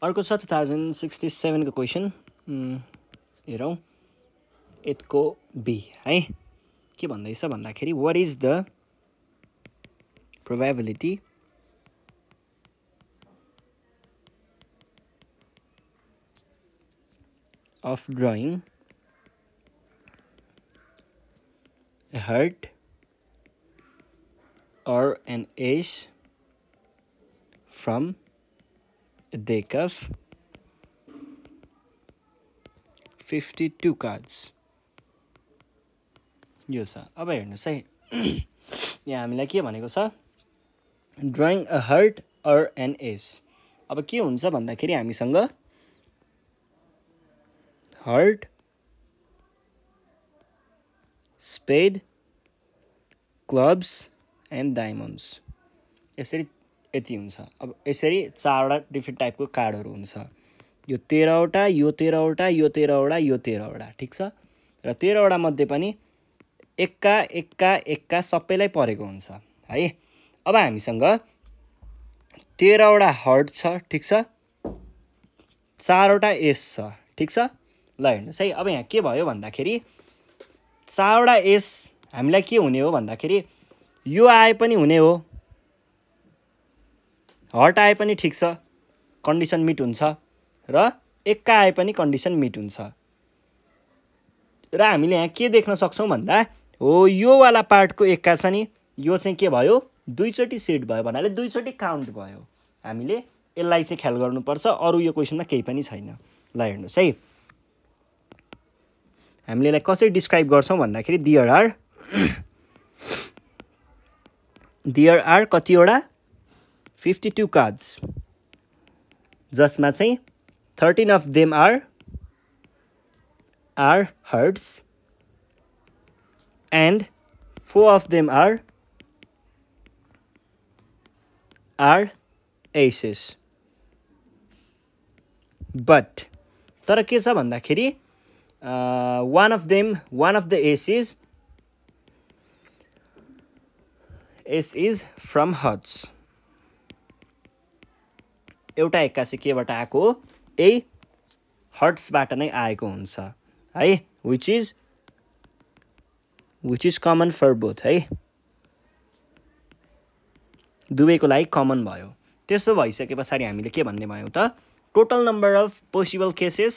अर्को छ 2067 को क्वेसन हेरौँ 8 को बी है के भन्दैछ भन्दाखेरि what is the probability of drawing a heart or an ace from a deck of 52 cards. यो छ अब हेर्नुस् है यहाँ हामीलाई के भनेको छ drawing a heart or an ace अब के हुन्छ भन्दाखेरि हामीसँग heart spade clubs and diamonds यसरी यति हुन्छ अब यसरी चारवटा डिफ्रेन्ट टाइपको कार्डहरू हुन्छ यो 13वटा यो 13वटा यो 13वटा यो 13वटा ठीक छ र 13वटा मध्ये पनि एक्का सबैलाई परेको हुन्छ है अब हामीसँग 13वटा हार्ट छ ठीक छ 4वटा एस छ ठीक छ ल हेर्नुस् है अब यहाँ के भयो भन्दाखेरि 4वटा एस हामीलाई के हुने हो भन्दाखेरि यो आए पनि हुने हो हार्ट आए पनि ठीक छ कन्डिसन मिट हुन्छ र एक्का आए पनि कन्डिसन मिट हुन्छ र हामीले यहाँ के देख्न सक्छौं भन्दा हो यो वाला पार्टको एक्का छ नि यो चाहिँ के भयो दुईचोटी सेट भयो भन्नाले दुईचोटी काउन्ट भयो हामीले यसलाई चाहिँ ख्याल गर्नुपर्छ अरु यो क्वेशनमा केही पनि छैन ल हेर्नुस् है हामीले यसलाई कसरी डिस्क्राइब गर्छौं भन्दाखेरि देयर आर कतिवटा 52 cards जसमा चाहिँ 13 of them are hearts and 4 of them are aces but तर के छ भन्दाखेरि one of the aces is from hearts एउटा एक्का चाहिँ केबाट आएको हो ए हर्ट्सबाट नै आएको हुन्छ है which is common for both है दुवैको लागि कमन भयो त्यसो भइसकेपछि हामीले के भन्ने भयौ त total number of possible cases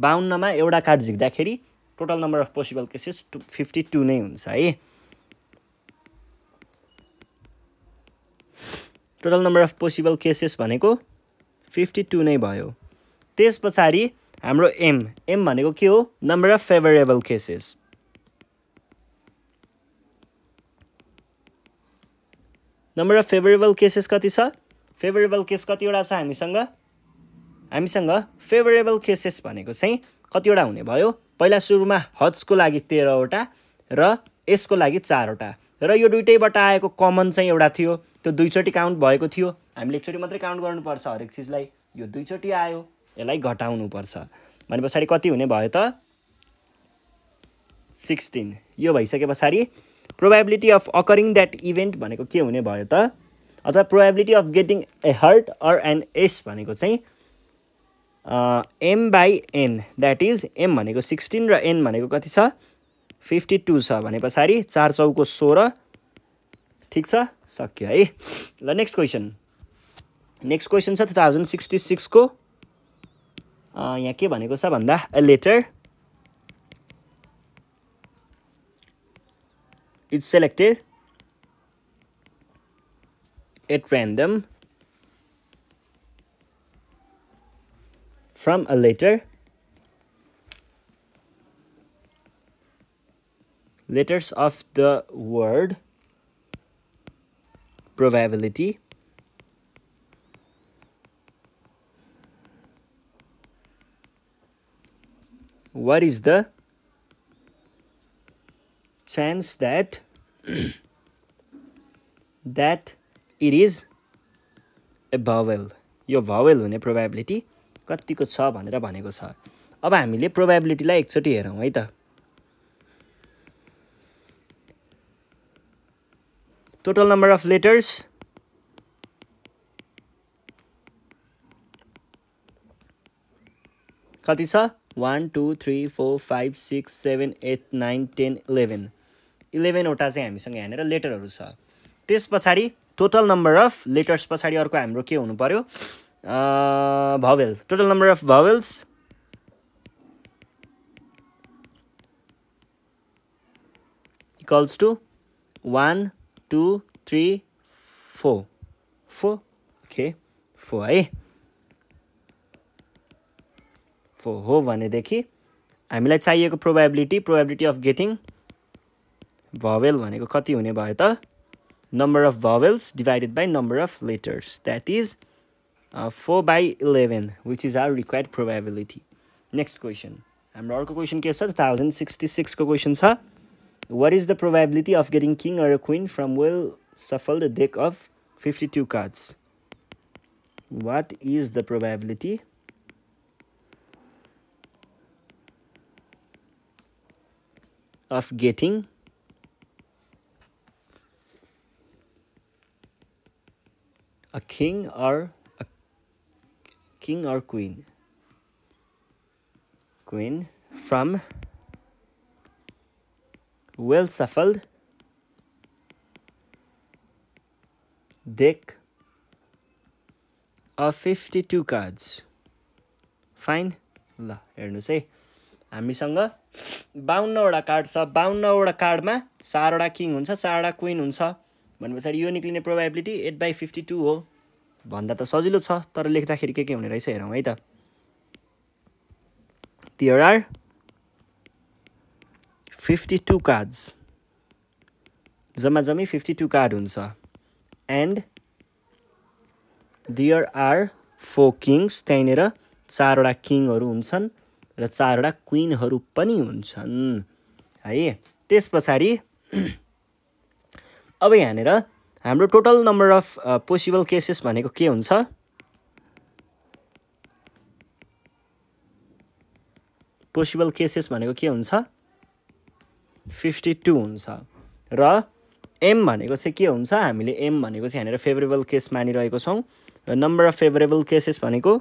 52 मा एउटा कार्ड झिक्दाखेरि total number of possible cases 52 नै हुन्छ है total number of possible cases भनेको 52 नै भयो त्यसपछि हाम्रो एम भनेको के हो number of favourable cases number of favourable cases कति छ फेभरेबल केस कतिवटा छ हामीसँग फेभरेबल केसेस भनेको चाहिँ कतिवटा हुने भयो पहिला सुरुमा हर्ट्सको लागि 13वटा र यसको लागि 4वटा र यो दुईटैबाट आएको कमन चाहिँ एउटा थियो त्यो दुईचोटी काउन्ट भएको थियो हामीले एकचोटी मात्रै काउन्ट गर्नुपर्छ हरेक चीजलाई यो दुईचोटी आयो यसलाई घटाउनु पर्छ भनेपछि कति हुने भयो त 16 यो भइसकेपछि probability of occurring that event भनेको के हुने भयो त अथवा probability of getting a heart or an ace भनेको चाहिँ m by n that is m भनेको 16 र n भनेको कति छ 52 छ भनेपछि 4 चौको 16 ठीक छ सक्यो है ल नेक्स्ट क्वेशन छ 2066 को यहाँ के भनेको छ भन्दा a letter is selected at random from a letters of the word probability what is the chance that it is a vowel यो vowel हुने probability कतिको छ भनेर भनेको छ अब हामीले प्रोबेबिलिटीलाई एकचोटी हेरौं है त total number of letters कति छ 1 2 3 4 5 6 7 8 9 10 11 11 वटा चाहिँ हामीसँग यहाँनेर लेटरहरू छ त्यस पछाडी टोटल नम्बर अफ लेटर्स पछाडी अर्को हाम्रो के हुनु पर्यो vowel total number of vowels equals to 1 2 3 4 4 okay 4 है 4 हो भनेदेखि हामीलाई चाहिएको प्रोबेबिलिटी अफ गेटिङ भवेल भनेको कति हुने भयो त number of vowels divided by number of letters that is 4/11 which is our required probability next question हाम्रो अर्को क्वेसन के छ 1066 को क्वेसन छ what is the probability of getting king or a queen from well shuffled deck of 52 cards what is the probability of getting a king or queen from well shuffled deck of 52 cards fine ल हेर्नुस् है हामीसँग 52 वटा card छ 52 वटा कार्डमा 4 वटा king हुन्छ 4 वटा क्वीन हुन्छ भनेपछि यो निक्लिने प्रोबेबिलिटी 8/52 हो भन्दा त सजिलो छ तर लेख्दाखेरि के हुने रहेछ हेरौँ है त there are 52 cards जम्मा 52 कार्ड हुन्छ and there are 4 kings त्यहाँनेर 4 वटा किङहरू हुन्छन् र 4 वटा क्वीनहरू पनि हुन्छन् है त्यस पछाडी अब यहाँनेर हाम्रो total number of possible cases भनेको के हुन्छ पोसिबल केसेस भनेको के हुन्छ 52 हुन्छ र m भनेको चाहिँ के हुन्छ हामीले m भनेको चाहिँ यहाँनेर फेभरेबल केस मानिरहेको छौं र नम्बर अफ फेभरेबल केसेस भनेको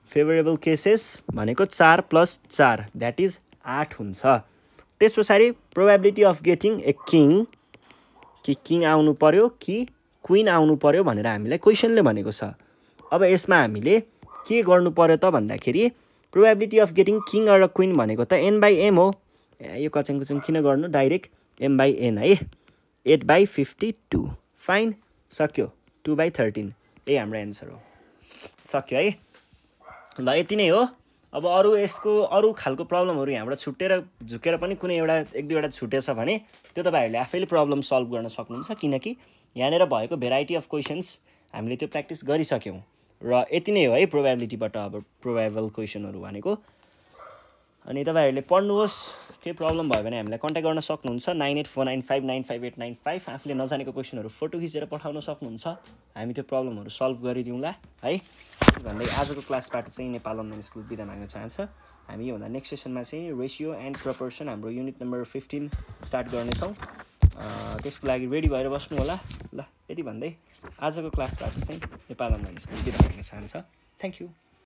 फेभरेबल केसेस भनेको 4 + 4 द्याट इज 8 हुन्छ त्यसपछि probability of getting A king कि किङ आउनु पर्यो कि क्वीन आउनु पर्यो भनेर हामीलाई क्वेशनले भनेको छ अब यसमा हामीले के गर्नु पर्यो त भन्दाखेरि probability of getting king or queen भनेको त n/m हो यो कचङ किन गर्नु डाइरेक्ट m/n है 8/52 फाइन सक्यो 2/13 यही हाम्रो एन्सर हो सक्यो है ल यति नै हो अब अरु खालको प्रब्लमहरु यहाँबाट छुटेर झुकेर पनि कुनै एउटा एक दुईवटा छुटेछ भने त्यो तपाईहरुले आफैले प्रब्लम सल्भ गर्न सक्नुहुन्छ किनकि यहाँनेर भएको भेराइटी अफ क्वेशन्स हामीले त्यो प्र्याक्टिस गरिसक्यौं र यति नै हो है प्रोबेबिलिटीबाट अब प्रोबेबल क्वेशनहरु भनेको अनि तपाईहरुले पढ्नुहोस् के प्रब्लम भयो भने हामीलाई कन्ट्याक्ट गर्न सक्नुहुन्छ 9849595895 आफूले नजानेको क्वेशनहरु फोटो खिचेर पठाउन सक्नुहुन्छ हामी त्यो प्रब्लमहरु सल्भ गरिदिउँला है भन्दै आजको क्लासबाट चाहिँ नेपाल अनलाइन स्कुल बिदा माग्न चाहन्छ हामी यो भन्दा नेक्स्ट सेसनमा चाहिँ रेशियो एन्ड प्रपोर्सन हाम्रो युनिट नम्बर 15 स्टार्ट गर्ने छौं त्यसको लागि रेडी भएर बस्नु होला ल यति भन्दै आजको क्लासबाट चाहिँ नेपाल अनलाइन स्कुल बिदा माग्न चाहन्छ थ्यांक यू